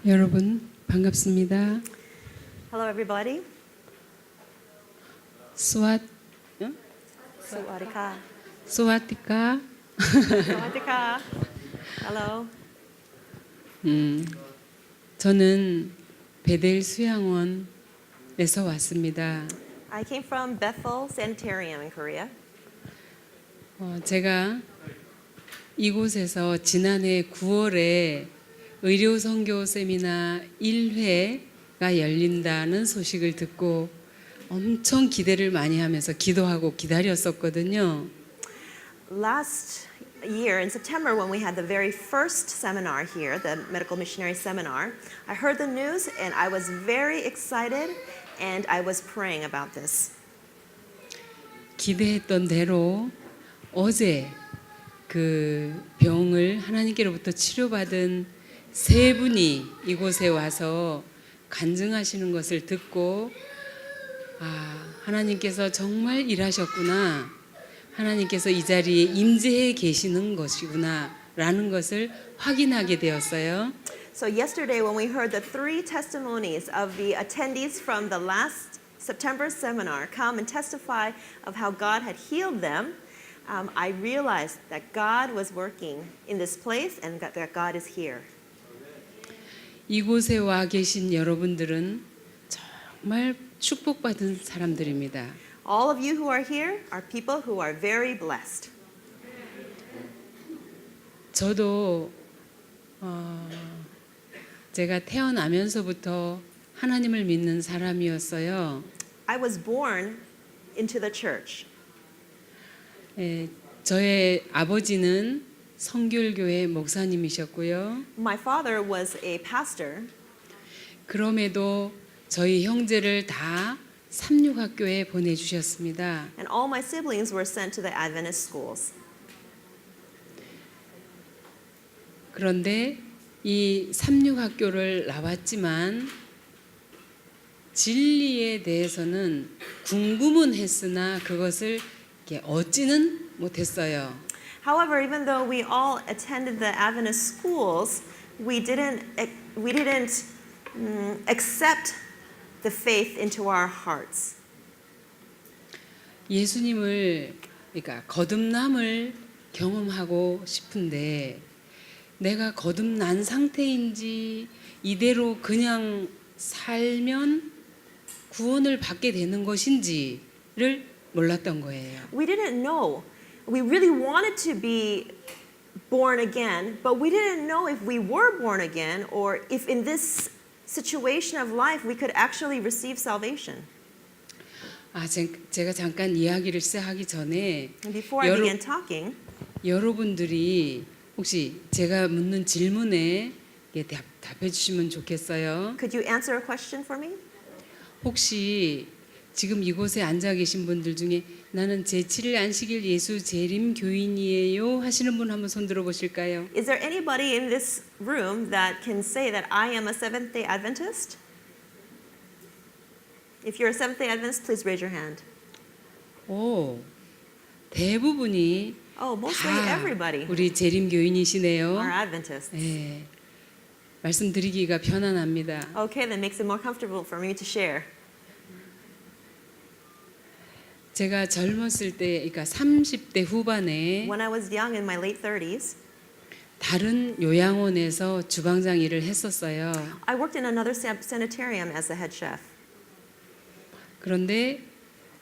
여러분 반갑습니다. Hello, everybody. 스왓 Sawadika. 스와티카. Sawadika. Hello. 저는 베델 수양원에서 왔습니다. I came from Bethel Sanitarium in Korea. 제가 이곳에서 지난해 9월에 의료 선교 세미나 1회가 열린다는 소식을 듣고 엄청 기대를 많이 하면서 기도하고 기다렸었거든요. Last year in September, when we had the very first seminar here, the Medical Missionary Seminar, I heard the news and I was very excited and I was praying about this. 기대했던 대로 어제 그 병을 하나님께로부터 치료받은 세 분이 이곳에 와서 간증하시는 것을 듣고 하나님께서 정말 일하셨구나. 하나님께서 이 자리에 임재해 계시는 것이구나 라는 것을 확인하게 되었어요. So yesterday when we heard the three testimonies of the attendees from the last September seminar come and testify of how God had healed them, I realized that God was working in this place and that God is here. 이곳에 와 계신 여러분들은 정말 축복받은 사람들입니다. All of you who are here are people who are very blessed. 저도 제가 태어나면서부터 하나님을 믿는 사람이었어요. I was born into the church. 저의 아버지는 성결교회 목사님이셨고요. My father was a pastor. 그럼에도 저희 형제를 다 삼육학교에 보내주셨습니다. And all my siblings were sent to the Adventist schools. 그런데 이 삼육학교를 나왔지만 진리에 대해서는 궁금은 했으나 그것을 이렇게 얻지는 못했어요. However, even though we all attended the Adventist schools, we didn't accept the faith into our hearts. 예수님을 그러니까 거듭남을 경험하고 싶은데 내가 거듭난 상태인지 이대로 그냥 살면 구원을 받게 되는 것인지를 몰랐던 거예요. We didn't know. We really wanted to be born again, but we didn't know if we were born again or if in this situation of life we could actually receive salvation. 제가 잠깐 이야기를 시작하기 전에 And before I began talking, 여러분들이 혹시 제가 묻는 질문에 답해 주시면 좋겠어요. could you answer a question for me? 혹시 지금 이곳에 앉아 계신 분들 중에 나는 제7일 안식일 예수 재림 교인이에요 하시는 분 한번 손 들어 보실까요? Is there anybody in this room that can say that I am a Seventh-day Adventist? If you're a Seventh-day Adventist, please raise your hand. 오, 대부분이 Oh, mostly 다 everybody 우리 재림 교인이시네요. are Adventists. 네, 말씀드리기가 편안합니다. Okay, that makes it more comfortable for me to share. 제가 젊었을 때, 그러니까 30대 후반에 When I was young in my late 30s, 다른 요양원에서 주방장 일을 했었어요. I worked in another sanitarium as a head chef. 그런데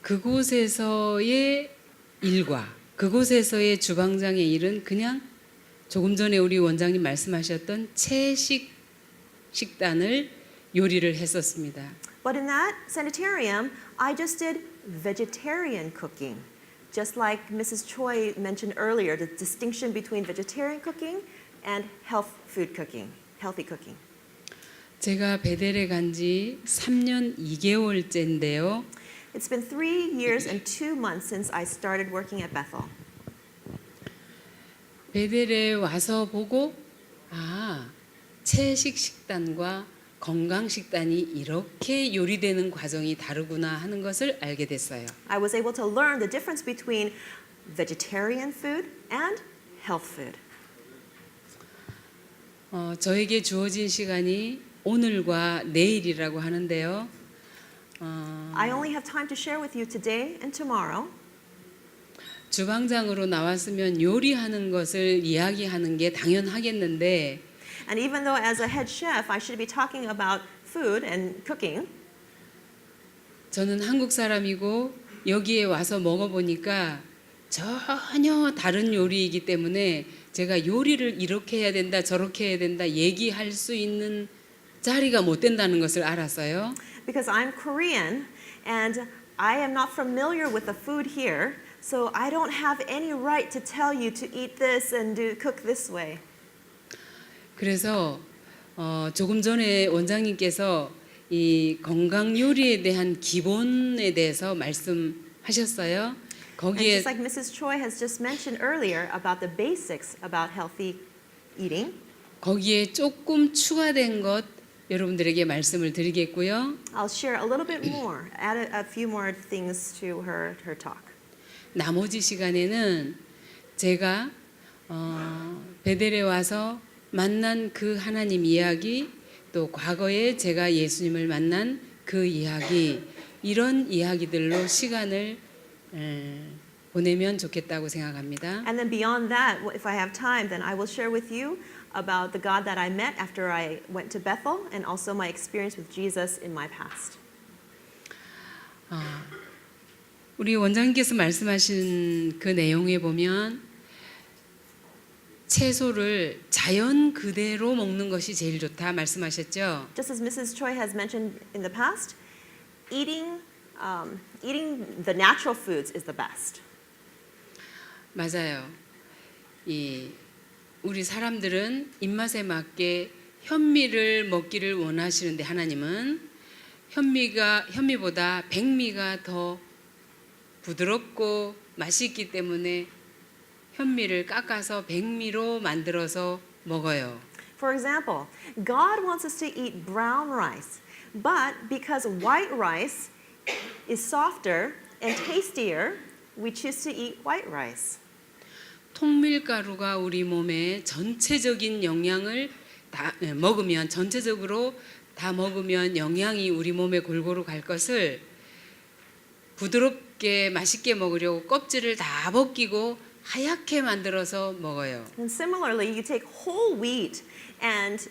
그곳에서의 일과 그곳에서의 주방장의 일은 그냥 조금 전에 우리 원장님 말씀하셨던 채식 식단을 요리를 했었습니다. But in that sanitarium, I just did vegetarian cooking. Just like Mrs. Choi mentioned earlier, the distinction between vegetarian cooking and healthy cooking. 제가 베델에 간 지 3년 2개월째인데요. It's been 3 years and 2 months since I started working at Bethel. 베델에 와서 보고 채식 식단과 건강 식단이 이렇게 요리되는 과정이 다르구나 하는 것을 알게 됐어요. I was able to learn the difference between vegetarian food and health food. 저에게 주어진 시간이 오늘과 내일이라고 하는데요. I only have time to share with you today and tomorrow. 주방장으로 나왔으면 요리하는 것을 이야기하는 게 당연하겠는데 And even though as a head chef, I should be talking about food and cooking, 저는 한국 사람이고 여기에 와서 먹어보니까 전혀 다른 요리이기 때문에 제가 요리를 이렇게 해야 된다 저렇게 해야 된다 얘기할 수 있는 자리가 못 된다는 것을 알았어요. because I'm Korean and I am not familiar with the food here, so I don't have any right to tell you to eat this and cook this way. 그래서 조금 전에 원장님께서 이 건강 요리에 대한 기본에 대해서 말씀하셨어요. And 거기에 just like Mrs. Choi has just mentioned earlier about the basics about healthy eating, 거기에 조금 추가된 것 여러분들에게 말씀을 드리겠고요. I'll share a little bit more, add a few more things to her talk. 나머지 시간에는 제가 베델에 와서 만난 그 하나님 이야기 또 과거에 제가 예수님을 만난 그 이야기 이런 이야기들로 시간을 보내면 좋겠다고 생각합니다. And then beyond that, if I have time, then I will share with you about the God that I met after I went to Bethel and also my experience with Jesus in my past. 우리 원장님께서 말씀하신 그 내용에 보면 채소를 자연 그대로 먹는 것이 제일 좋다 말씀하셨죠. Just as Mrs. Choi has mentioned in the past, eating the natural foods is the best. 맞아요. 우리 사람들은 입맛에 맞게 현미를 먹기를 원하시는데 하나님은 현미보다 백미가 더 부드럽고 맛있기 때문에 현미를 깎아서 백미로 만들어서 먹어요. For example, God wants us to eat brown rice, but because white rice is softer and tastier, we choose to eat white rice. 통밀가루가 우리 몸에 전체적인 영양을 다 먹으면 전체적으로 다 먹으면 영양이 우리 몸에 골고루 갈 것을 부드럽게 맛있게 먹으려고 껍질을 다 벗기고 하얗게 만들어서 먹어요. And similarly, you take whole wheat, and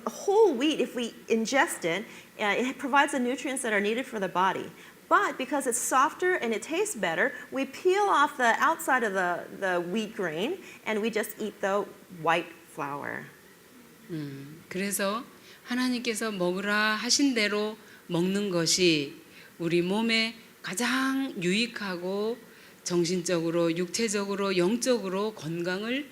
whole wheat, if we ingest it, it provides the nutrients that are needed for the body. But because it's softer and it tastes better, we peel off the outside of the wheat grain and we just eat the white flour. 그래서 하나님께서 먹으라 하신 대로 먹는 것이 우리 몸에 가장 유익하고 정신적으로, 육체적으로, 영적으로 건강을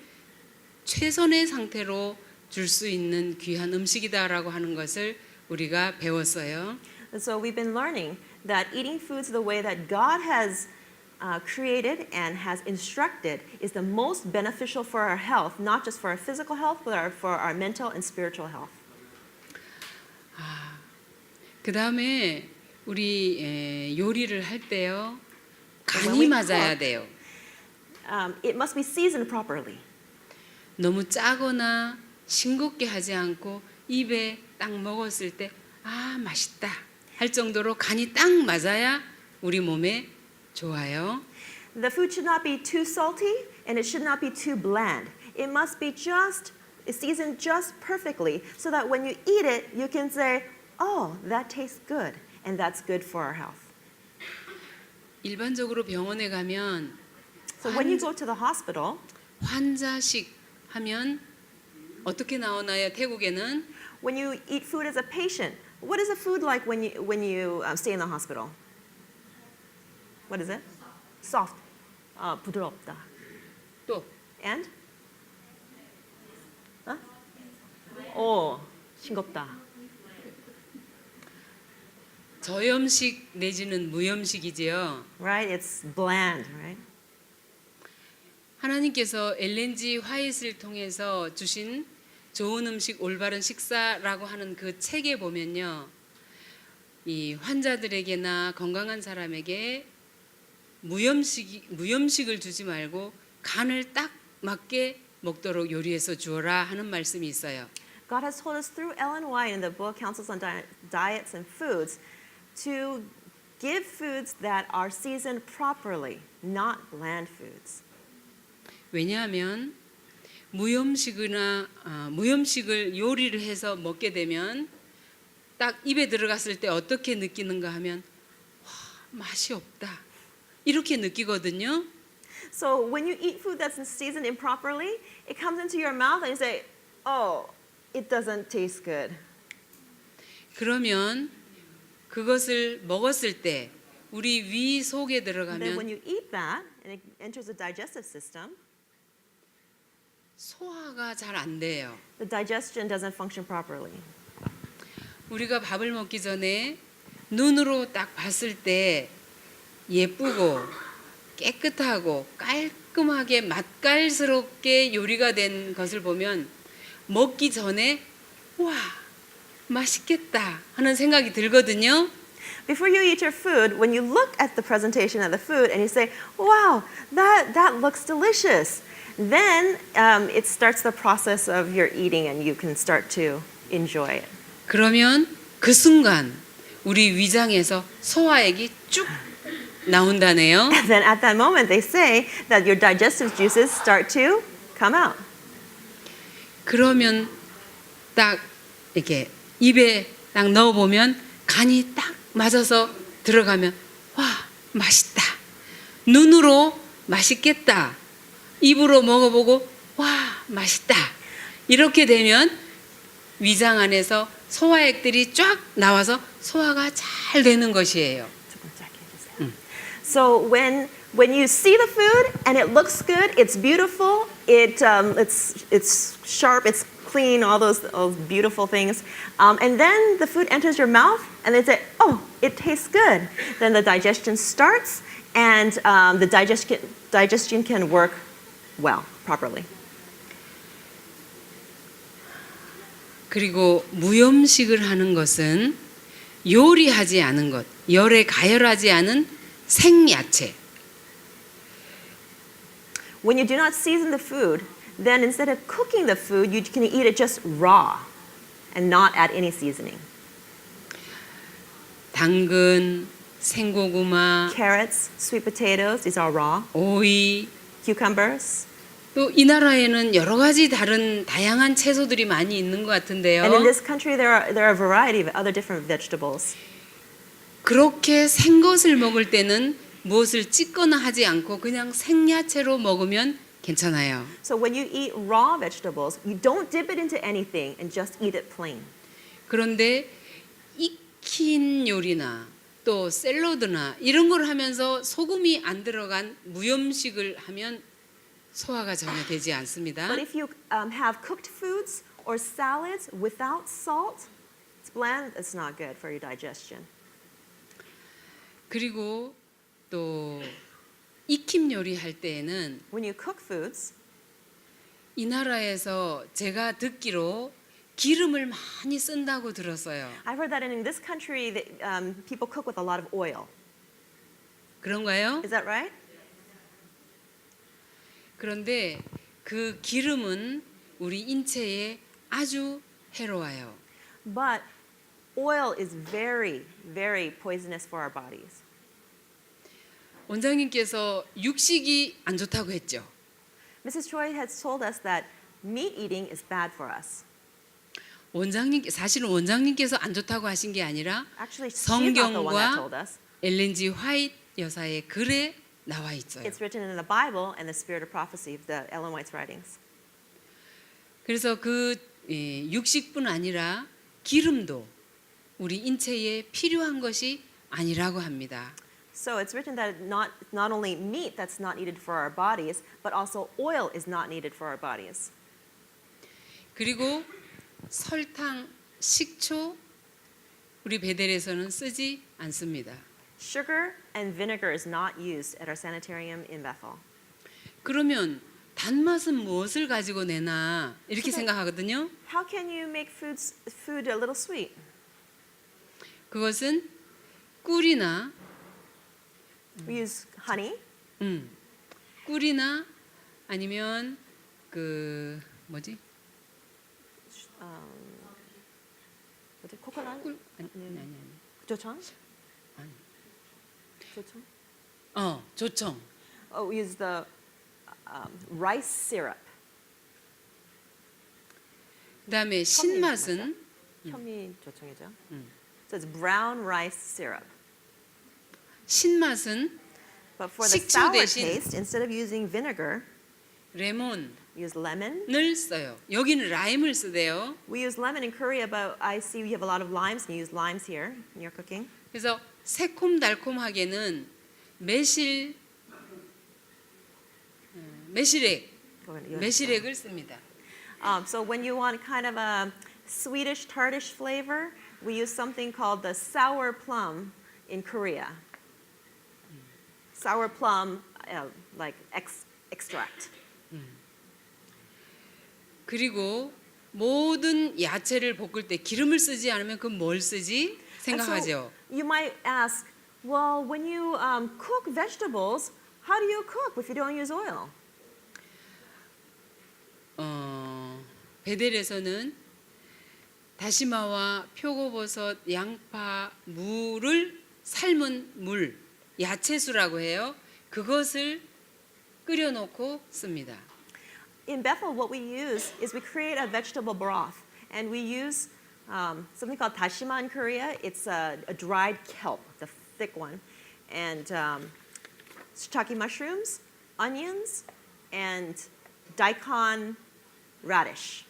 최선의 상태로 줄 수 있는 귀한 음식이다라고 하는 것을 우리가 배웠어요. And so we've been learning that eating foods the way that God has created and has instructed is the most beneficial for our health, not just for our physical health, but for our mental and spiritual health. 그 다음에 우리 요리를 할 때요 When 간이 we 맞아야 cook, 돼요. it must be seasoned properly. 너무 짜거나 싱겁게 하지 않고 입에 딱 먹었을 때 아 맛있다 할 정도로 간이 딱 맞아야 우리 몸에 좋아요. The food should not be too salty and it should not be too bland. It must be just seasoned just perfectly so that when you eat it, you can say, "Oh, that tastes good, and that's good for our health." 일반적으로 병원에 가면 So when you go to the hospital, 환자식 하면 어떻게 나오나요? 태국에는 when you eat food as a patient, what is the food like when you stay in the hospital? What is it? Soft. 부드럽다. 또 And? 오, 싱겁다. 저염식 내지는 무염식이지요. Right? It's bland, right? 하나님께서 LNG 화이트를 통해서 주신 좋은 음식 올바른 식사라고 하는 그 책에 보면요. 이 환자들에게나 건강한 사람에게 무염식을 주지 말고 간을 딱 맞게 먹도록 요리해서 주어라 하는 말씀이 있어요. God has told us through Ellen White in the book Counsels on Diets and Foods to give foods that are seasoned properly, not bland foods. 왜냐하면 무염식을 요리를 해서 먹게 되면 딱 입에 들어갔을 때 어떻게 느끼는가 하면 와, 맛이 없다. 이렇게 느끼거든요. So when you eat food that's seasoned improperly, it comes into your mouth and you say, "Oh, it doesn't taste good." 그러면 그것을 먹었을 때 우리 위 속에 And then when 들어가면 you eat that and it enters the digestive system, 소화가 잘 안 돼요. the digestion doesn't function properly. 우리가 밥을 먹기 전에 눈으로 딱 봤을 때 예쁘고 깨끗하고 깔끔하게 맛깔스럽게 요리가 된 것을 보면 먹기 전에 와, 맛있겠다 하는 생각이 들거든요. Before you eat your food, when you look at the presentation of the food and you say, "Wow, that looks delicious," then it starts the process of your eating and you can start to enjoy it. 그러면 그 순간 우리 위장에서 소화액이 쭉 나온다네요. And then at that moment, they say that your digestive juices start to come out. 그러면 딱 이렇게 입에 딱 넣어보면 간이 딱 맞아서 들어가면 와, 맛있다. 눈으로 맛있겠다. 입으로 먹어보고 와, 맛있다. 이렇게 되면 위장 안에서 소화액들이 쫙 나와서 소화가 잘 되는 것이에요. So when you see the food and it looks good, it's beautiful, it's sharp, it's clean, all those beautiful things, and then the food enters your mouth and they say, "Oh, it tastes good." Then the digestion starts and the digestion can work well, properly. 그리고 무염식을 하는 것은 요리하지 않은 것, 열에 가열하지 않은 생야채. When you do not season the food, then instead of cooking the food, you can eat it just raw and not add any seasoning. 당근, 생고구마, Carrots, sweet potatoes, these are raw. 오이, Cucumbers. 또 이 나라에는 여러 가지 다양한 채소들이 많이 있는 것 같은데요. And in this country, there are a variety of other different vegetables. 그렇게 생것을 먹을 때는 무엇을 찢거나 하지 않고 그냥 생야채로 먹으면 괜찮아요. So when you eat raw vegetables, you don't dip it into anything and just eat it plain. 그런데 익힌 요리나 또 샐러드나 이런 걸 하면서 소금이 안 들어간 무염식을 하면 소화가 전혀 되지 않습니다. But if you have cooked foods or salads without salt, it's bland, it's not good for your digestion. 그리고 또 익힘 요리할 때에는 When you cook foods, 이 나라에서 제가 듣기로 기름을 많이 쓴다고 들었어요. I've heard that in this country that, people cook with a lot of oil. 그런가요? Is that right? 그런데 그 기름은 우리 인체에 아주 해로워요. But oil is very, very poisonous for our bodies. 원장님께서 육식이 안 좋다고 했죠. Mrs. Choi has told us that meat eating is bad for us. 사실은 원장님께서 안 좋다고 하신 게 아니라 Actually, she's not the one that told 성경과 us. 엘렌 G 화이트 여사의 글에 나와 있어요. It's written in the Bible and the Spirit of Prophecy, the Ellen White's writings. 그래서 그 육식뿐 아니라 기름도 우리 인체에 필요한 것이 아니라고 합니다. So it's written that not only meat that's not needed for our bodies, but also oil is not needed for our bodies. 그리고 설탕, 식초 우리 베델에서는 쓰지 않습니다. Sugar and vinegar is not used at our sanitarium in Bethel. 그러면 단맛은 무엇을 가지고 내나 이렇게 생각하거든요. How can you make food a little sweet? 그것은 꿀이나 We use honey, 꿀이나 아니면 그 뭐지? 뭐지? 코코넛? 아니. 조청? 아니. 조청? 조청. Oh, we use the rice syrup. 그다음에 신맛은 현미 조청이죠. So it's brown rice syrup. 신맛은 But for the 식초 sour 대신 taste, instead of using vinegar, 레몬을 we use lemon. 써요. 여기는 라임을 쓰대요. We use lemon in Korea, but I see you have a lot of limes, and you use limes here in your cooking. 그래서 새콤달콤하게는 매실액을 씁니다. So when you want kind of a sweetish, tartish flavor, we use something called the sour plum in Korea. Sour plum, like extract. 그리고 모든 야채를 볶을 때 기름을 쓰지 않으면 그럼 뭘 쓰지? And so 생각하죠. you might ask, well, when you cook vegetables, how do you cook if you don't use oil? 베델에서는 다시마와 표고버섯, 양파, 무를 삶은 물, 야채수라고 해요. 그것을 끓여놓고 씁니다. In Bethel, what we use is we create a vegetable broth, and we use something called dashima in Korea. It's a dried kelp, the thick one, and shiitake mushrooms, onions, and daikon radish.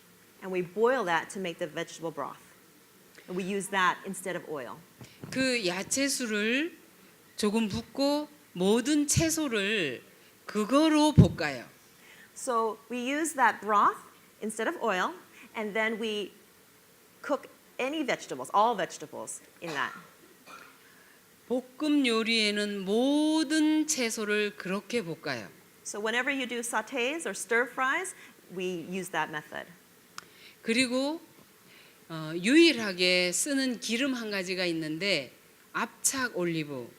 And we boil that to make the vegetable broth. And we use that instead of oil. 그 야채수를 조금 붓고 모든 채소를 그거로 볶아요. So we use that broth instead of oil, and then we cook any vegetables, all vegetables in that. 볶음 요리에는 모든 채소를 그렇게 볶아요. So whenever you do sautés or stir fries, we use that method. 그리고 유일하게 쓰는 기름 한 가지가 있는데 압착 올리브.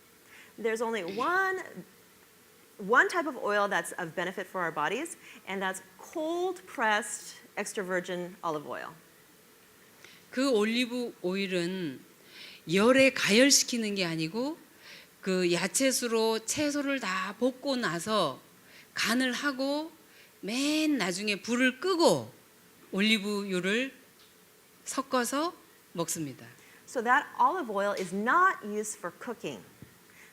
There's only one type of oil that's of benefit for our bodies, and that's cold pressed extra virgin olive oil. 그 올리브 오일은 열에 가열시키는 게 아니고 그 야채수로 채소를 다 볶고 나서 간을 하고 맨 나중에 불을 끄고 올리브유를 섞어서 먹습니다. So that olive oil is not used for cooking.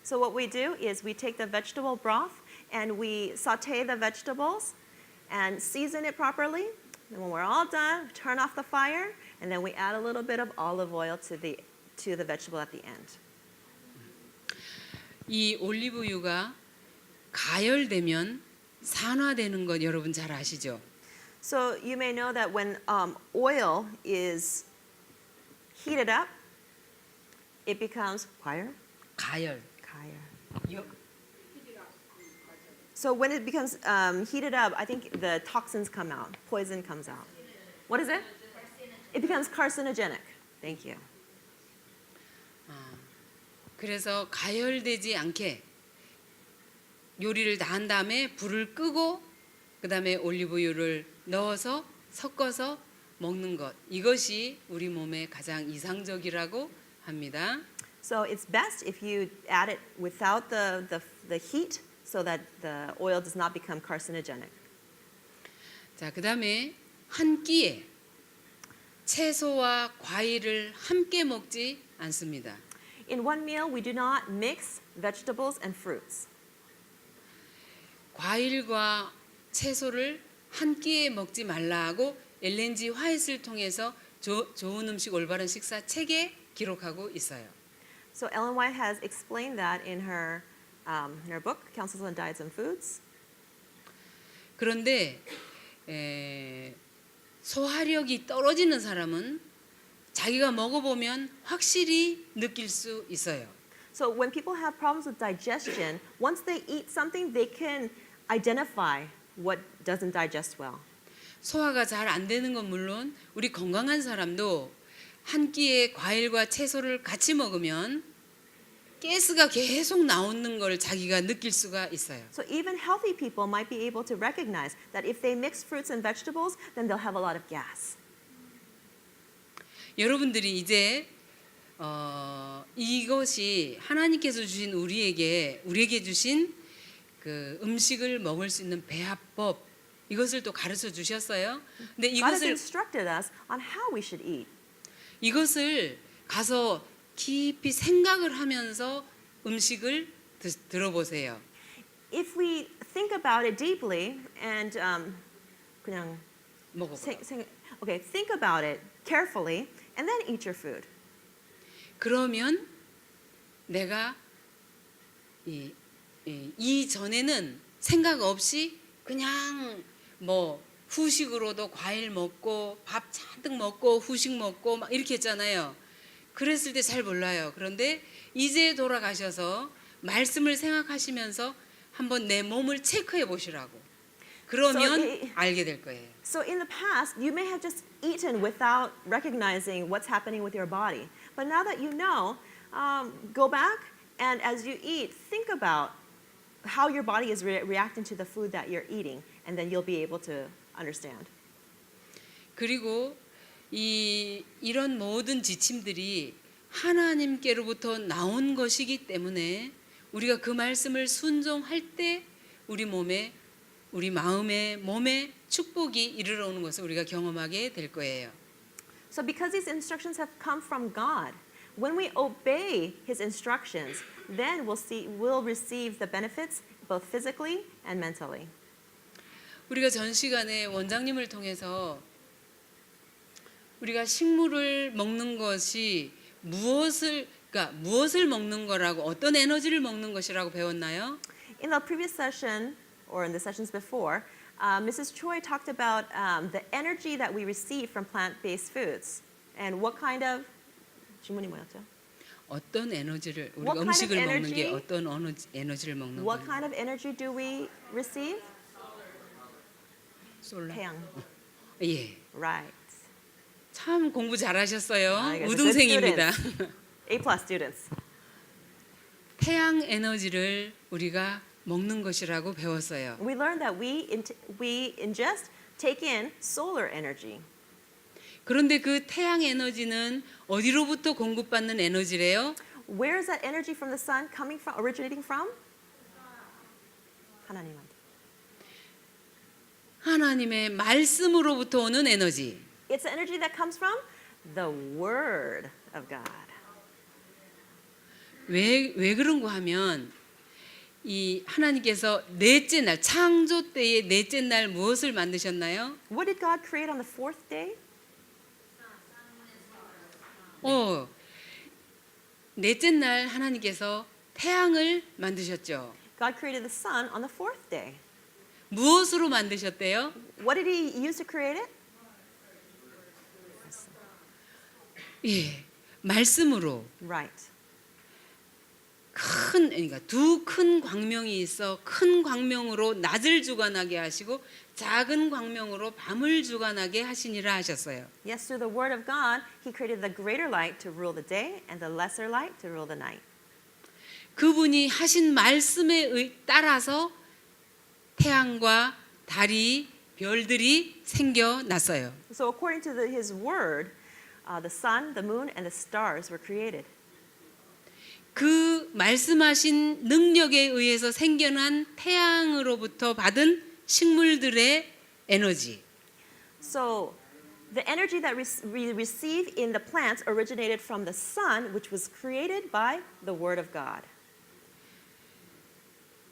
So what we do is we take the vegetable broth and we saute the vegetables and season it properly. And when we're all done, turn off the fire, and then we add a little bit of olive oil to the vegetable at the end. 이 올리브유가 가열되면 산화되는 것 여러분 잘 아시죠? So you may know that when oil is heated up, it becomes 가열. So when it becomes heated up, I think the toxins come out, poison comes out. What is it? It becomes carcinogenic. Thank you. 그래서 가열되지 않게 요리를 다 한 다음에 불을 끄고 그다음에 올리브유를 넣어서 섞어서 먹는 것. 이것이 우리 몸에 가장 이상적이라고 합니다. So it's best if you add it without the heat so that the oil does not become carcinogenic. 자, 그다음에 한 끼에 채소와 과일을 함께 먹지 않습니다. In one meal, we do not mix vegetables and fruits. 과일과 채소를 한 끼에 먹지 말라고 엘렌 G 화이트를 통해서 좋은 음식 올바른 식사 책에 기록하고 있어요. So Ellen White has explained that in her book, Counsels on Diets and Foods. 그런데 소화력이 떨어지는 사람은 자기가 먹어보면 확실히 느낄 수 있어요. So when people have problems with digestion, once they eat something, they can identify what doesn't digest well. 소화가 잘 안 되는 건 물론 우리 건강한 사람도 한 끼에 과일과 채소를 같이 먹으면 가스가 계속 나오는 걸 자기가 느낄 수가 있어요. So even healthy people might be able to recognize that if they mix fruits and vegetables, then they'll have a lot of gas. 여러분들이 이제 이것이 하나님께서 주신 우리에게 주신 그 음식을 먹을 수 있는 배합법 이것을 또 가르쳐 주셨어요. 근데 God has 이것을 instructed us on how we should eat. 이것을 가서 깊이 생각을 하면서 음식을 들어보세요. If we think about it deeply and 그냥 먹어봐. think about it carefully and then eat your food. 그러면 내가 이 전에는 생각 없이 그냥 뭐 후식으로도 과일 먹고 밥 잔뜩 먹고 후식 먹고 막 이렇게 했잖아요. 그랬을 때 잘 몰라요. 그런데 이제 돌아가셔서 말씀을 생각하시면서 한번 내 몸을 체크해 보시라고. 그러면 알게 될 거예요. So in the past, you may have just eaten without recognizing what's happening with your body. But now that you know, go back and as you eat, think about how your body is reacting to the food that you're eating, and then you'll be able to understand. 그리고 이런 모든 지침들이 하나님께로부터 나온 것이기 때문에 우리가 그 말씀을 순종할 때 우리 몸에 우리 마음에 몸에 축복이 이르러 오는 것을 우리가 경험하게 될 거예요. So because these instructions have come from God, when we obey His instructions, then we'll receive the benefits both physically and mentally. 우리가 전 시간에 원장님을 통해서 우리가 식물을 먹는 것이 무엇을 먹는 거라고 어떤 에너지를 먹는 것이라고 배웠나요? In the previous session, or in the sessions before, Mrs. Choi talked about the energy that we receive from plant-based foods and what kind of 질문이 뭐였죠? 어떤 에너지를 우리가 What kind of 음식을 먹는 게 energy? 어떤 에너지를 먹는 What 거예요? kind of energy do we receive? 솔라. 태양. 예. Right. 참 공부 잘하셨어요. I guess 우등생입니다. A+ students. 태양 에너지를 우리가 먹는 것이라고 배웠어요. We learned that we ingest, take in solar energy. 그런데 그 태양 에너지는 어디로부터 공급받는 에너지래요? Where is that energy from the sun coming from, originating from? 하나님한테. 하나님의 말씀으로부터 오는 에너지. It's the energy that comes from the Word of God. 왜 그런가 하면 이 하나님께서 넷째 날 창조 때의 넷째 날 무엇을 만드셨나요? What did God create on the fourth day? 넷째 날 하나님께서 태양을 만드셨죠. God created the sun on the fourth day. 무엇으로 만드셨대요? What did He use to create it? 예, 말씀으로. Right. 그러니까 두 큰 광명이 있어 큰 광명으로 낮을 주관하게 하시고 작은 광명으로 밤을 주관하게 하시니라 하셨어요. Yes, through the Word of God, He created the greater light to rule the day and the lesser light to rule the night. 그분이 하신 말씀에 따라서 태양과 달이 별들이 생겨났어요. So according to His Word, the sun, the moon, and the stars were created. 그 말씀하신 능력에 의해서 생겨난 태양으로부터 받은 식물들의 에너지. So the energy that we receive in the plants originated from the sun, which was created by the Word of God.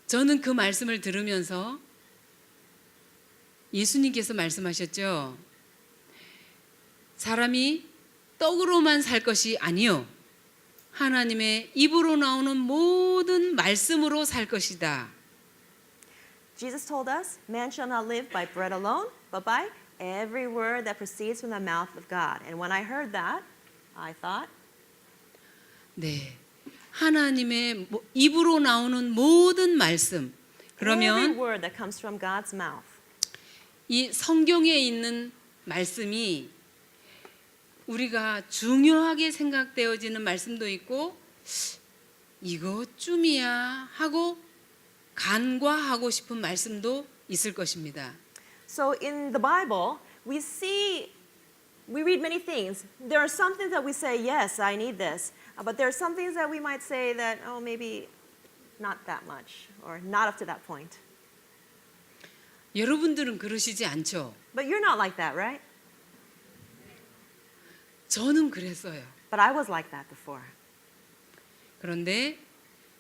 저는 그 말씀을 들으면서 예수님께서 말씀하셨죠. 사람이 떡으로만 살 것이 아니요 하나님의 입으로 나오는 모든 말씀으로 살 것이다. Jesus told us, man shall not live by bread alone, but by every word that proceeds from the mouth of God. And when I heard that, I thought, 네. 하나님의 입으로 나오는 모든 말씀. every 그러면 word that comes from God's mouth. 이 성경에 있는 말씀이 우리가 중요하게 생각되어지는 말씀도 있고 이것쯤이야 하고 간과하고 싶은 말씀도 있을 것입니다. So in the Bible, we we read many things. There are some things that we say, yes, I need this. But there are some things that we might say that, oh, maybe not that much or not up to that point. 여러분들은 그러시지 않죠? But you're not like that, right? 저는 그랬어요. But I was like that before. 그런데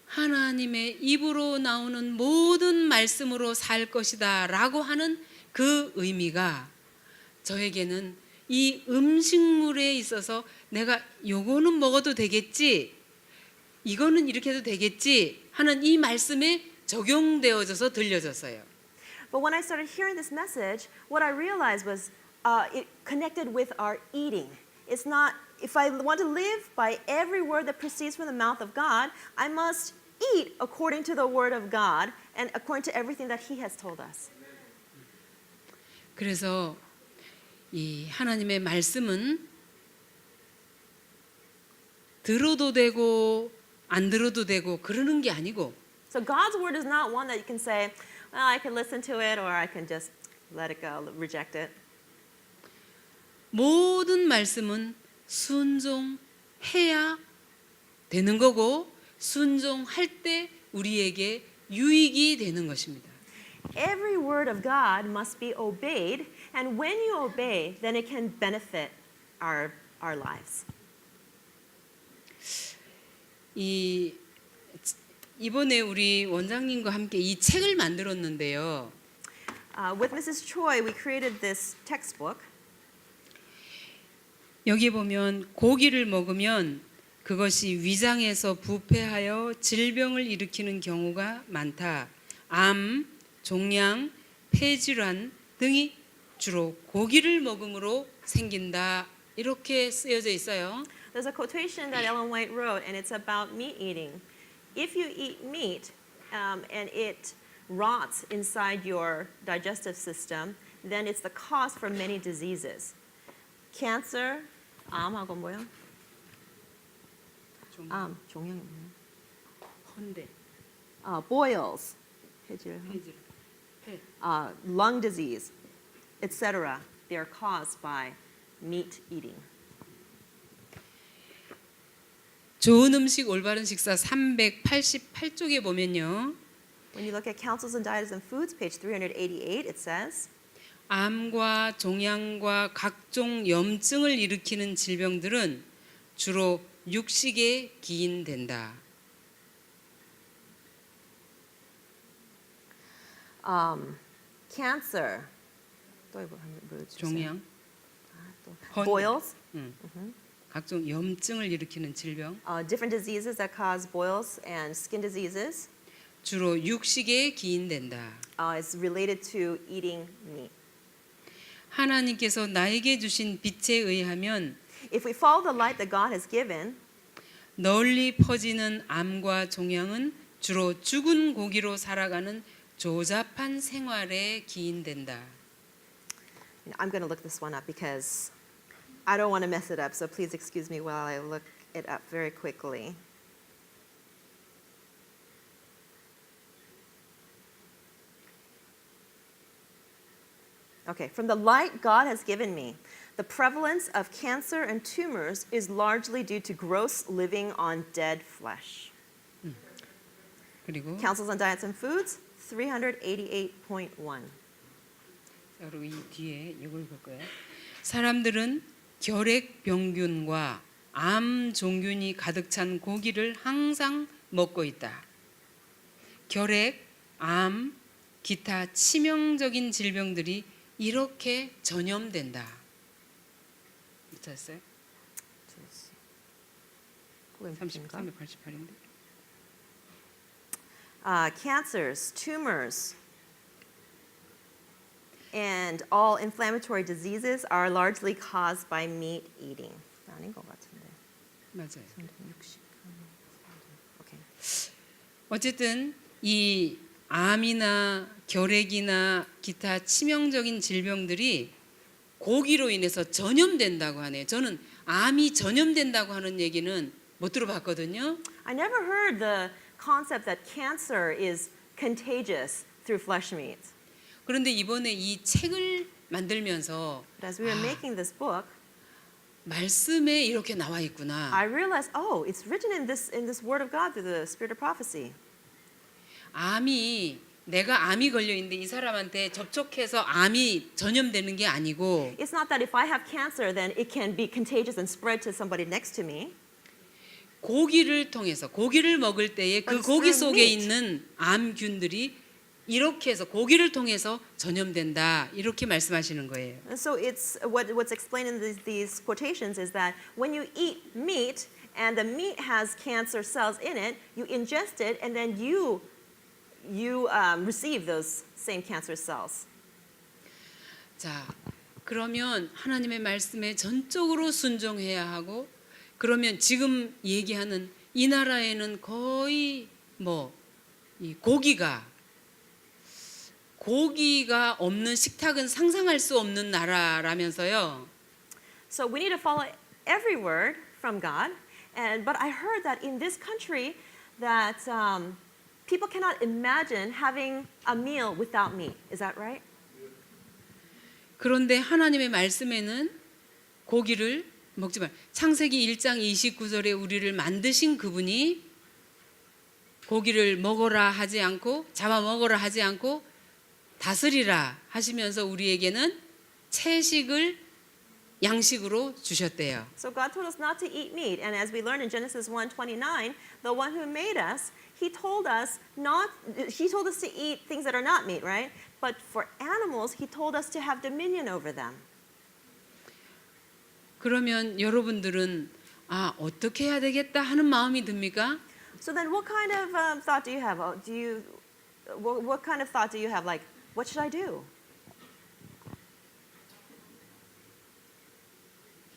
하나님의 입으로 나오는 모든 말씀으로 살 것이다 라고 하는 그 의미가 저에게는 이 음식물에 있어서 내가 요거는 먹어도 되겠지, 이거는 이렇게 해도 되겠지 하는 이 말씀에 적용되어져서 들려졌어요. But when I started hearing this message, what I realized was it connected with our eating. It's not, if I want to live by every word that proceeds from the mouth of God, I must eat according to the word of God and according to everything that He has told us. 그래서 이 하나님의 말씀은 들어도 되고 안 들어도 되고 그러는 게 아니고 So God's word is not one that you can say, well, I can listen to it or I can just let it go, reject it. 모든 말씀은 순종해야 되는 거고 순종할 때 우리에게 유익이 되는 것입니다. Every word of God must be obeyed, and when you obey, then it can benefit our lives. 이번에 우리 원장님과 함께 이 책을 만들었는데요. With Mrs. Choi, we created this textbook. 여기 보면 고기를 먹으면 그것이 위장에서 부패하여 질병을 일으키는 경우가 많다. 암, 종양, 폐질환 등이 주로 고기를 먹음으로 생긴다. 이렇게 쓰여져 있어요. There's a quotation that Ellen White wrote, and it's about meat eating. If you eat meat and it rots inside your digestive system, then it's the cause for many diseases. Cancer, 암하고 뭐요? 종양이 뭐요? 헌데, Boils, 폐질, 폐질, 폐. lung disease, etc. They are caused by meat eating. 좋은 음식 올바른 식사 388쪽에 보면요. When you look at Counsels and Diets and Foods, page 388, it says, 암과 종양과 각종 염증을 일으키는 질병들은 주로 육식에 기인된다. cancer, 종양, boils, 각종 염증을 일으키는 질병, different diseases that cause boils and skin diseases 주로 육식에 기인된다. is related to eating meat. 하나님께서 나에게 주신 빛에 의하면 If we follow the light that God has given, 널리 퍼지는 암과 종양은 주로 죽은 고기로 살아가는 조잡한 생활에 기인된다. I'm going to look this one up because I don't want to mess it up, so please excuse me while I look it up very quickly. Okay, from the light God has given me, the prevalence of cancer and tumors is largely due to gross living on dead flesh. 그리고 Counsels on Diets and Foods, 388.1. 바로 이 뒤에 이걸 볼 거예요. 사람들은 결핵병균과 암 종균이 가득 찬 고기를 항상 먹고 있다. 결핵, 암, 기타 치명적인 질병들이 이렇게 전염된다. 찾았어요? 388인데. Cancers, tumors, and all inflammatory diseases are largely caused by meat eating. 아닌 것 같은데. 맞아요. Okay. 어쨌든 이 암이나 결핵이나 기타 치명적인 질병들이 고기로 인해서 전염된다고 하네요. 저는 암이 전염된다고 하는 얘기는 못 들어봤거든요. I never heard the concept that cancer is contagious through flesh meat. 그런데 이번에 이 책을 만들면서 But as we were making this book, 말씀에 이렇게 나와 I 있구나. realized, oh, it's written in this word of God through the spirit of prophecy. 내가 암이 걸려 있는데 이 사람한테 접촉해서 암이 전염되는 게 아니고 It's not that if I have cancer, then it can be contagious and spread to somebody next to me. 고기를 통해서 고기를 먹을 때에 그 But it's 고기 through 속에 meat. 있는 암균들이 이렇게 해서 고기를 통해서 전염된다. 이렇게 말씀하시는 거예요. And so it's what's explained in these quotations is that when you eat meat and the meat has cancer cells in it, you ingest it and then you receive those same cancer cells. 자, 그러면 하나님의 말씀에 전적으로 순종해야 하고 그러면 지금 얘기하는 이 나라에는 거의 이 고기가 없는 식탁은 상상할 수 없는 나라라면서요. So we need to follow every word from God. But I heard that in this country that people cannot imagine having a meal without meat. Is that right? 그런데 하나님의 말씀에는 고기를 먹지 말. 창세기 1장 29절에 우리를 만드신 그분이 고기를 먹어라 하지 않고 잡아 먹어라 하지 않고 다스리라 하시면서 우리에게는 채식을 양식으로 주셨대요. So God told us not to eat meat, and as we learn in Genesis 1:29, the one who made us, he told us to eat things that are not meat, right? But for animals, he told us to have dominion over them. 그러면 여러분들은 어떻게 해야 되겠다 하는 마음이 듭니까? So then what kind of thought do you have? What kind of thought do you have, like, what should I do?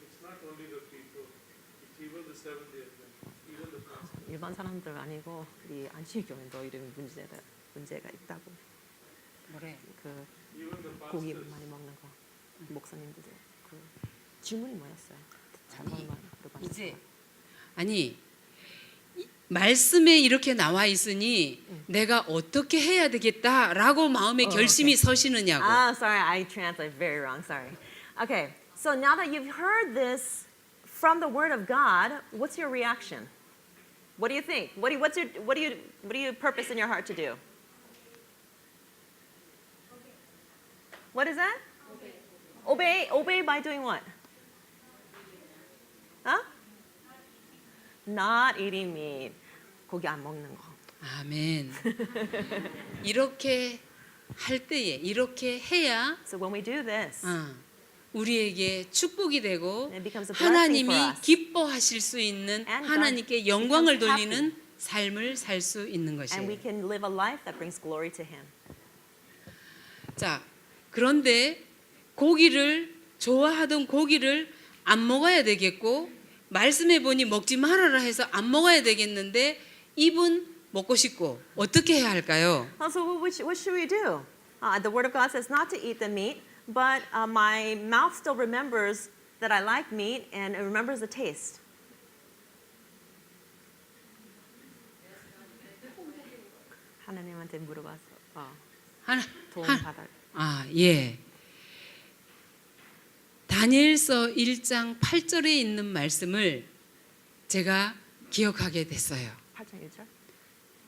It's not only the people, it's even the Seventh-day Adventists, even the pastors. 일반 사람들 아니고 우리 안식교인도 이런 문제가 있다고. 뭐래? 그 Even the 고기 pastors. 많이 먹는 거. 목사님들도 그 질문이 뭐였어요? 이제 말씀에 이렇게 나와 있으니 내가 어떻게 해야 되겠다라고 마음의 결심이 서시느냐고. Sorry, I translate very wrong. Sorry. Okay, so now that you've heard this from the Word of God, what's your reaction? What do you think? What do you purpose in your heart to do? What is that? Obey. Obey by doing what? Huh? Not eating meat. 고기 안 먹는 거. 아멘. 이렇게 할 때에 이렇게 해야 So when we do this, 우리에게 축복이 되고 it becomes a blessing for 하나님이 us. 기뻐하실 수 있는 And God 하나님께 영광을 becomes 돌리는 삶을 살 수 있는 And we 것이에요. can live a life that brings glory to Him. 자, 그런데 좋아하던 고기를 안 먹어야 되겠고 말씀해 보니 먹지 말아라 해서 안 먹어야 되겠는데 입은 먹고 싶고 어떻게 해야 할까요? So what should we do? The Word of God says not to eat the meat, but my mouth still remembers that I like meat and it remembers the taste. 하나님한테 물어봐서 도움 받아. 예. 다니엘서 1장 8절에 있는 말씀을 제가 기억하게 됐어요. 8장 1절.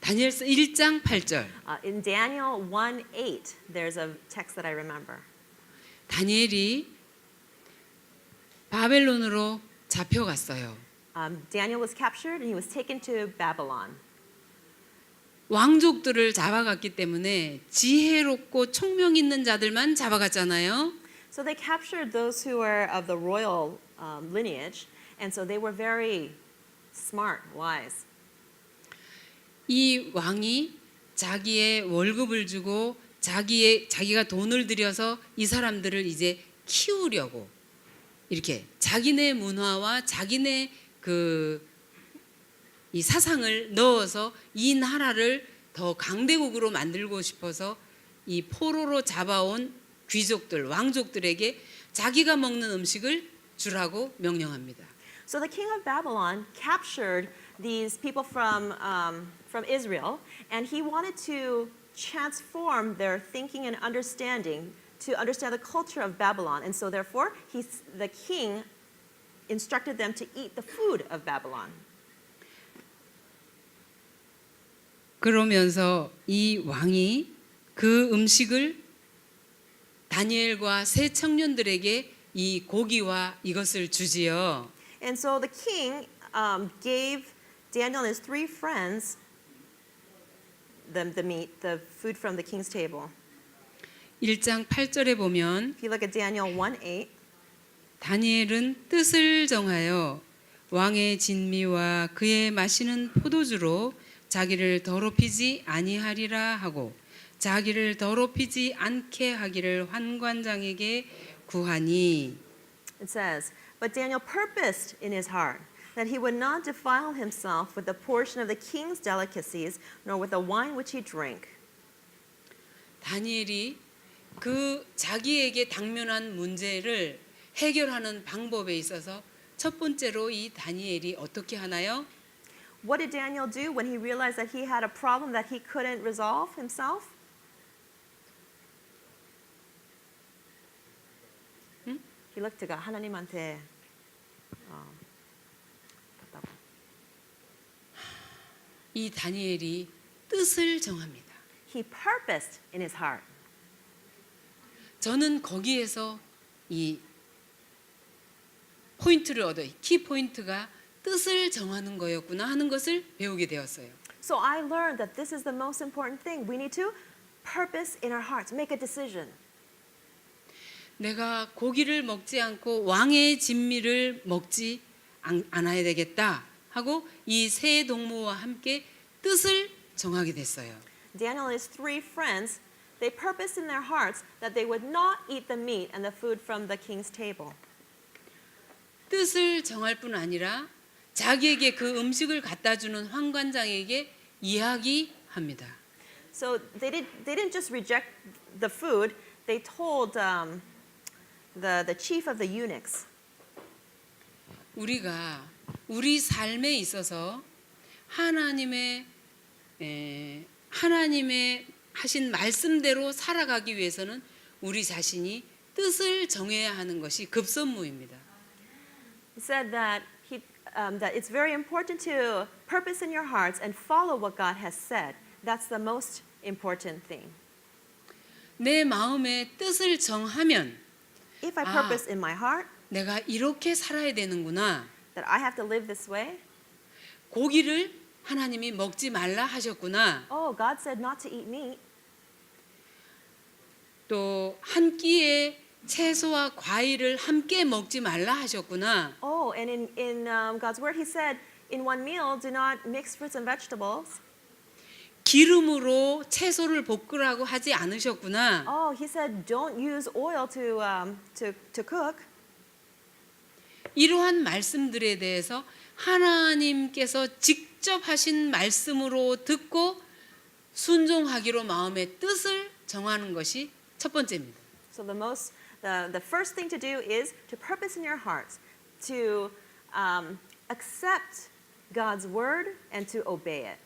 다니엘서 1장 8절. In Daniel 1:8, there's a text that I remember. 다니엘이 바벨론으로 잡혀갔어요. Daniel was captured and he was taken to Babylon. 왕족들을 잡아갔기 때문에 지혜롭고 총명 있는 자들만 잡아갔잖아요. So they captured those who were of the royal lineage, and so they were very smart, wise. 이 왕이 자기의 월급을 주고 자기가 돈을 들여서 이 사람들을 이제 키우려고 이렇게 자기네 문화와 자기네 이 사상을 넣어서 이 나라를 더 강대국으로 만들고 싶어서 이 포로로 잡아온 귀족들, 왕족들에게 자기가 먹는 음식을 주라고 명령합니다. So the king of Babylon captured these people from Israel, and he wanted to transform their thinking and understanding to understand the culture of Babylon. And so therefore, the king instructed them to eat the food of Babylon. 그러면서 이 왕이 그 음식을 다니엘과 세 청년들에게 이 고기와 이것을 주지요. And so the king gave Daniel and his three friends the meat, the food from the king's table. 1장 8절에 보면 If you look at Daniel 1:8, 다니엘은 뜻을 정하여 왕의 진미와 그의 마시는 포도주로 자기를 더럽히지 아니하리라 하고 자기를 더럽히지 않게 하기를 환관장에게 구하니. it says, But Daniel purposed in his heart that he would not defile himself with the portion of the king's delicacies, nor with the wine which he drank. 다니엘이 그 자기에게 당면한 문제를 해결하는 방법에 있어서 첫 번째로 이 다니엘이 어떻게 하나요? What did Daniel do when he realized that he had a problem that he couldn't resolve himself? He looked to God. 하나님한테 갔다고. 이 다니엘이 뜻을 정합니다. He purposed in his heart. 저는 거기에서 이 포인트를 얻어요. 키 포인트가 뜻을 정하는 거였구나 하는 것을 배우게 되었어요. So I learned that this is the most important thing. We need to purpose in our hearts, make a decision. 내가 고기를 먹지 않고 왕의 진미를 먹지 않아야 되겠다 하고 이 세 동무와 함께 뜻을 정하게 됐어요. Daniel and his three friends, they purposed in their hearts that they would not eat the meat and the food from the king's table. 뜻을 정할 뿐 아니라 자기에게 그 음식을 갖다 주는 환관장에게 이야기합니다. So they didn't just reject the food. They told the chief of the eunuchs. 우리가 우리 삶에 있어서 하나님의 하신 말씀대로 살아가기 위해서는 우리 자신이 뜻을 정해야 하는 것이 급선무입니다. He said that that it's very important to purpose in your hearts and follow what God has said. That's the most important thing. 내 마음의 뜻을 정하면 If I purpose in my heart 내가 이렇게 살아야 되는구나. that I have to live this way, 고기를 하나님이 먹지 말라 하셨구나. oh, God said not to eat meat. 또 한 끼에 채소와 과일을 함께 먹지 말라 하셨구나. Oh, and in God's word, He said, in one meal, do not mix fruits and vegetables. 기름으로 채소를 볶으라고 하지 않으셨구나. Oh, He said, don't use oil to cook. 이러한 말씀들에 대해서 하나님께서 직접 하신 말씀으로 듣고 순종하기로 마음의 뜻을 정하는 것이 첫 번째입니다. So the first thing to do is to purpose in your hearts to accept God's word and to obey it.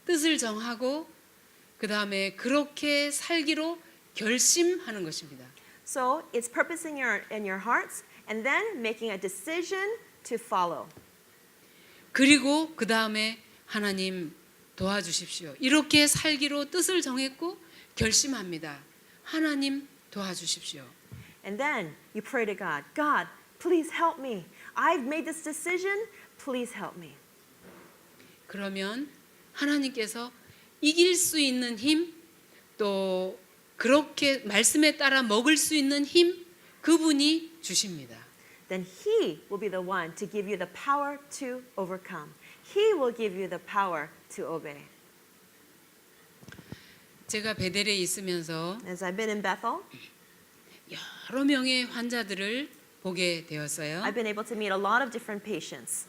뜻을 정하고 그 다음에 그렇게 살기로 결심하는 것입니다. So it's purposing in your hearts and then making a decision to follow. 그리고 그 다음에 하나님 도와주십시오. 이렇게 살기로 뜻을 정했고 결심합니다. 하나님 도와주십시오. And then you pray to God, God, please help me. I've made this decision. Please help me. 그러면 하나님께서 이길 수 있는 힘, 또 그렇게 말씀에 따라 먹을 수 있는 힘, 그분이 주십니다. Then He will be the one to give you the power to overcome. He will give you the power to obey. 제가 베델에 있으면서 As I've been in Bethel, 여러 명의 환자들을 보게 되었어요. I've been able to meet a lot of different patients.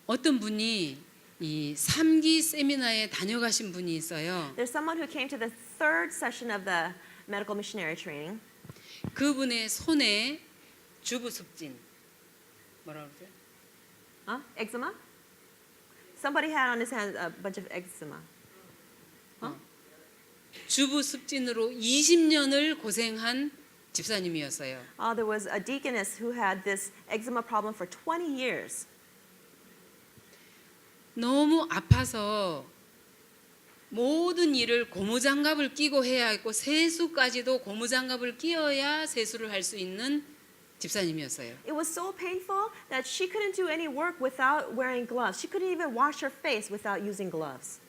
어떤 분이 이 3기 세미나에 다녀가신 분이 있어요. There's someone who came to the third session of the medical missionary training. 그분의 손에 주부습진 뭐라고 그러죠? Eczema? Somebody had on his hands a bunch of eczema. 주부습진으로 20년을 고생한 집사님이었어요. There was a deaconess who had this eczema problem for 20 years. 너무 아파서 모든 일을 고무장갑을 끼고 해야 했고 세수까지도 고무장갑을 끼어야 세수를 할 수 있는 집사님이었어요. It was so painful that she couldn't do any work without wearing gloves. She couldn't even wash her face without using gloves.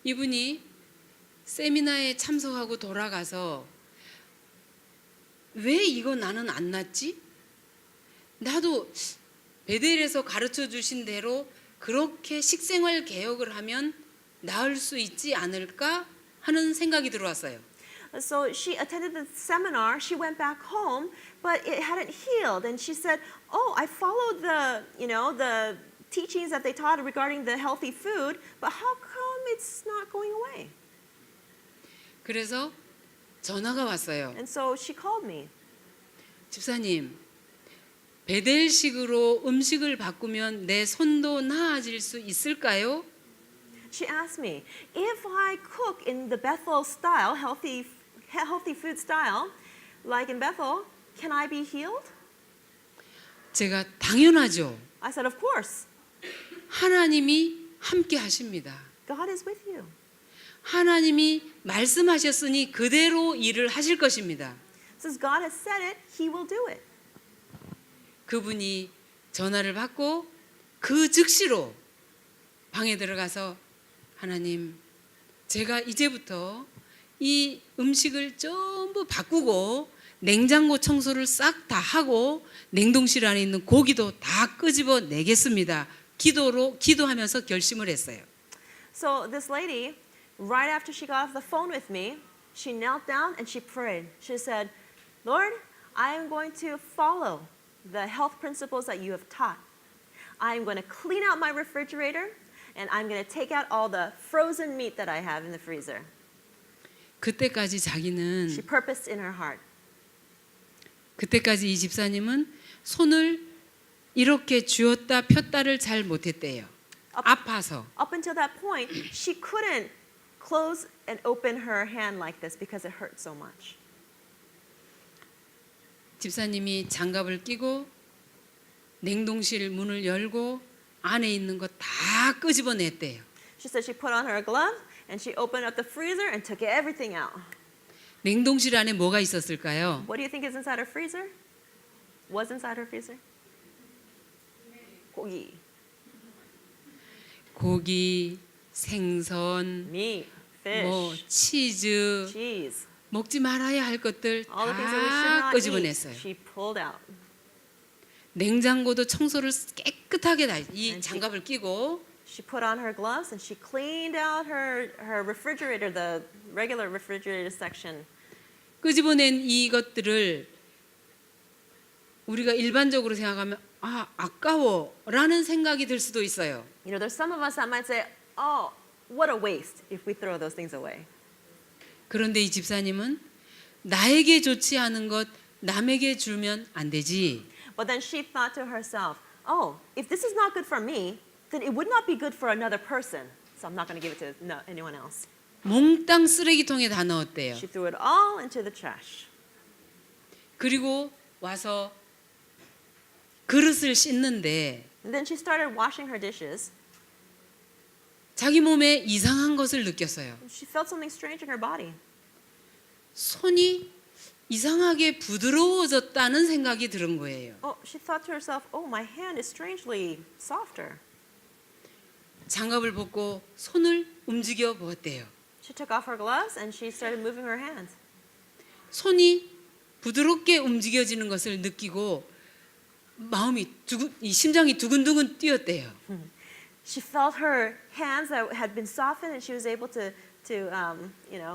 이분이 세미나에 참석하고 돌아가서 왜 이거 나는 안 낫지? 나도 베델에서 가르쳐 주신 대로 그렇게 식생활 개혁을 하면 나을 수 있지 않을까 하는 생각이 들어왔어요. So she attended the seminar, she went back home, but it hadn't healed. And she said, oh, I followed the teachings that they taught regarding the healthy food, but how come it's not going away? 그래서 전화가 왔어요. And so she called me. 집사님, 베델식으로 음식을 바꾸면 내 손도 나아질 수 있을까요? She asked me, if I cook in the Bethel style, healthy food style, like in Bethel, can I be healed? 제가 당연하죠. I said, of course. 하나님이 함께 하십니다. God is with you. 하나님이 말씀하셨으니 그대로 일을 하실 것입니다. Since God has said it, He will do it. 그분이 전화를 받고 그 즉시로 방에 들어가서 하나님, 제가 이제부터 이 음식을 전부 바꾸고 냉장고 청소를 싹 다 하고 냉동실 안에 있는 고기도 다 끄집어 내겠습니다. 기도하면서 결심을 했어요. So this lady, right after she got off the phone with me, she knelt down and she prayed. She said, Lord, I am going to follow the health principles that you have taught. I am going to clean out my refrigerator and I'm going to take out all the frozen meat that I have in the freezer. 그때까지 자기는 She purposed in her heart. 그때까지 이 집사님은 손을 이렇게 쥐었다 폈다를 잘 못했대요. 아파서. Up until that point, she couldn't close and open her hand like this because it hurt so much. 집사님이 장갑을 끼고 냉동실 문을 열고 안에 있는 거 다 끄집어 냈대요. She said she put on her glove and she opened up the freezer and took everything out. 냉동실 안에 뭐가 있었을까요? What do you think is inside her freezer? Was inside her freezer? 고기, 고기, 생선, meat, fish, 뭐 치즈, cheese. 먹지 말아야 할 것들 All the things that we should 다 not 끄집어냈어요. eat, she pulled out. 냉장고도 청소를 깨끗하게 다 이 And 장갑을 끼고 She put on her gloves and she cleaned out her refrigerator, the regular refrigerator section. 끄집어낸 이것들을 우리가 일반적으로 생각하면 아까워라는 생각이 들 수도 있어요. You know, there's some of us that might say, oh, what a waste if we throw those things away. 그런데 이 집사님은 나에게 좋지 않은 것 남에게 주면 안 되지. But then she thought to herself, oh, if this is not good for me, then it would not be good for another person. So I'm not going to give it to anyone else. 몽땅 쓰레기통에 다 넣었대요. She threw it all into the trash. 그리고 와서 그릇을 씻는데 And then she started washing her dishes. 자기 몸에 이상한 것을 느꼈어요. She felt something strange in her body. 손이 이상하게 부드러워졌다는 생각이 들은 거예요. Oh, she thought to herself, oh, my hand is strangely softer. 장갑을 벗고 손을 움직여 보았대요. She took off her gloves and she started moving her hands. 손이 부드럽게 움직여지는 것을 느끼고 심장이 두근두근 뛰었대요. She felt her hands that had been softened and she was able to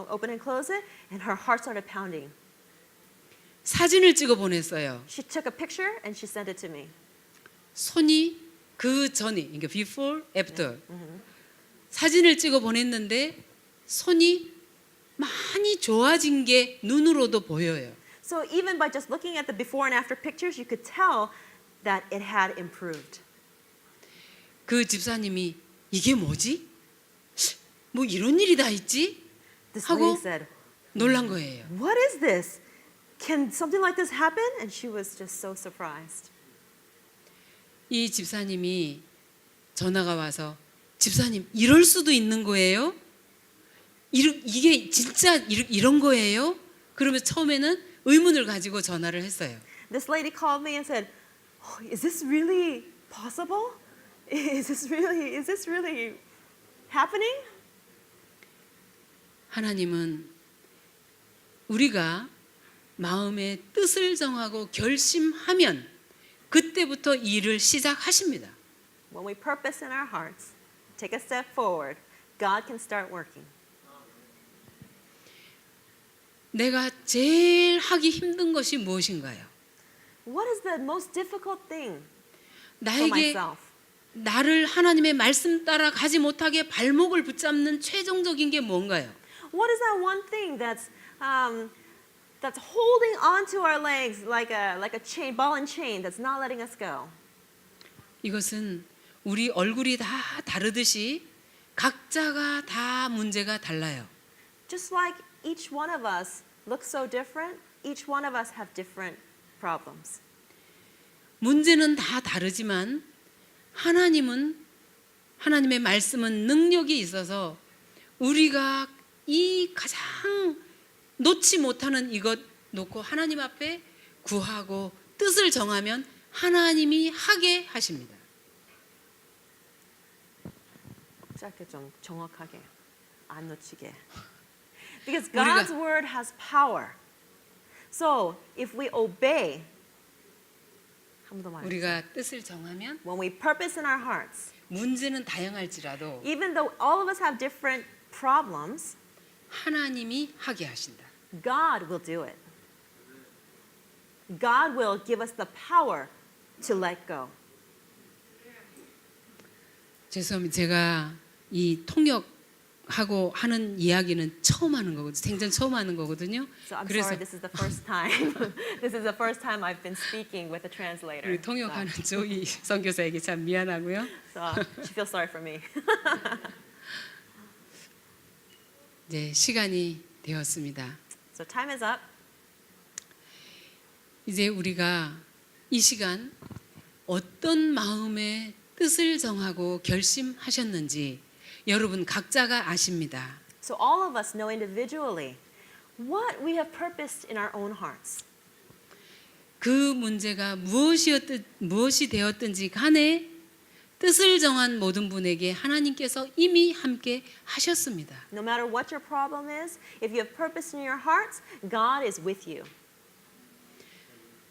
open and close it and her heart started pounding. 사진을 찍어 보냈어요. She took a picture and she sent it to me. 손이 그 전에, 그러니까 before, after 사진을 찍어 보냈는데 손이 많이 좋아진 게 눈으로도 보여요. So even by just looking at the before and after pictures, you could tell that it had improved. 그 집사님이 이게 뭐지? 뭐 이런 일이 다 있지? This 하고 lady said, 놀란 거예요. what is this? can something like this happen? And she was just so surprised. 이 집사님이 전화가 와서 집사님 이럴 수도 있는 거예요? 이게 진짜 이런 거예요? 그러면 처음에는 의문을 가지고 전화를 했어요. This lady called me and said, oh, is this really possible? Is this really happening? 하나님은 우리가 마음의 뜻을 정하고 결심하면 그때부터 일을 시작하십니다. When we purpose in our hearts, take a step forward, God can start working. 내가 제일 하기 힘든 것이 무엇인가요? What is the most difficult thing for 나에게 myself? 나를 하나님의 말씀 따라 가지 못하게 발목을 붙잡는 최종적인 게 뭔가요? What is that one thing that's holding onto our legs like a chain, ball and chain that's not letting us go? 이것은 우리 얼굴이 다 다르듯이 각자가 다 문제가 달라요. Just like each one of us looks so different, each one of us have different problems. 문제는 다 다르지만 하나님의 말씀은 능력이 있어서 우리가 이 가장 놓지 못하는 이것 놓고 하나님 앞에 구하고 뜻을 정하면 하나님이 하게 하십니다. 짧게 좀 정확하게 안 놓치게. Because God's word has power. So if we obey, 한 번 더 말해주세요. 우리가 뜻을 정하면 When we purpose in our hearts, 문제는 다양할지라도 even though all of us have different problems, 하나님이 하게 하신다. God will do it. God will give us the power to let go. 죄송합니다. 제가 이 통역하고 하는 이야기는 처음 하는 거거든요. 생전 처음 하는 거거든요. So I'm 그래서 sorry, this is the first time. This is the first time I've been speaking with a translator. 우리 통역하는 조이 선교사에게 참 미안하고요. So she feels sorry for me. 이제 시간이 되었습니다. So time is up. 이제 우리가 이 시간 어떤 마음의 뜻을 정하고 결심하셨는지 여러분 각자가 아십니다. So all of us know individually what we have purposed in our own hearts. 그 문제가 무엇이 되었든지 간에 뜻을 정한 모든 분에게 하나님께서 이미 함께 하셨습니다. No matter what your problem is, if you have purpose in your hearts, God is with you.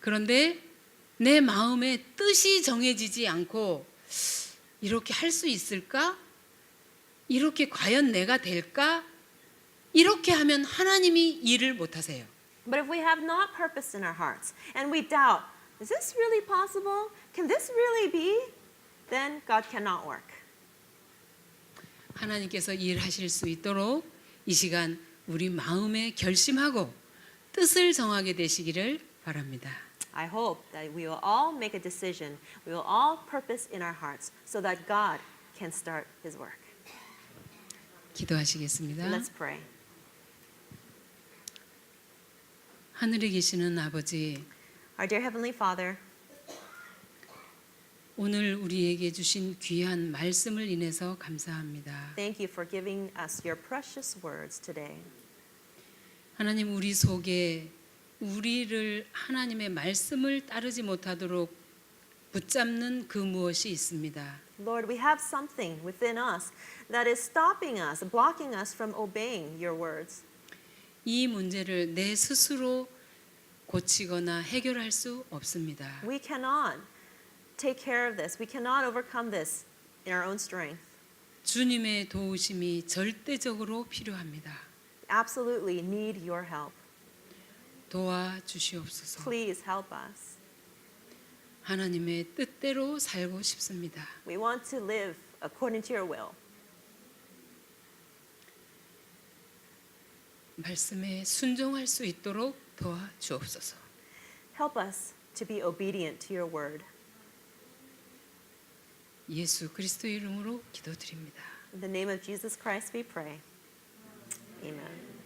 그런데 내 마음에 뜻이 정해지지 않고 이렇게 할 수 있을까? 이렇게 과연 내가 될까? 이렇게 하면 하나님이 일을 못 하세요. But if we have not purpose in our hearts and we doubt, is this really possible? Can this really be? Then God cannot work. 하나님께서 일하실 수 있도록 이 시간 우리 마음에 결심하고 뜻을 정하게 되시기를 바랍니다. I hope that we will all make a decision. We will all purpose in our hearts so that God can start His work. 기도하시겠습니다. Let's pray. 하늘에 계시는 아버지, Our dear Heavenly Father, 오늘 우리에게 주신 귀한 말씀을 인해서 감사합니다. thank you for giving us your precious words today. 하나님 우리 속에 우리를 하나님의 말씀을 따르지 못하도록 붙잡는 그 무엇이 있습니다. Lord, we have something within us that is stopping us, blocking us from obeying your words. 이 문제를 내 스스로 고치거나 해결할 수 없습니다. We cannot take care of this. We cannot overcome this in our own strength. 주님의 도우심이 절대적으로 필요합니다. Absolutely need your help. 도와주시옵소서. Please help us. 하나님의 뜻대로 살고 싶습니다. We want to live according to your will. 말씀에 순종할 수 있도록 도와주옵소서. Help us to be obedient to your word. 예수 그리스도의 이름으로 기도드립니다. In the name of Jesus Christ we pray. Amen.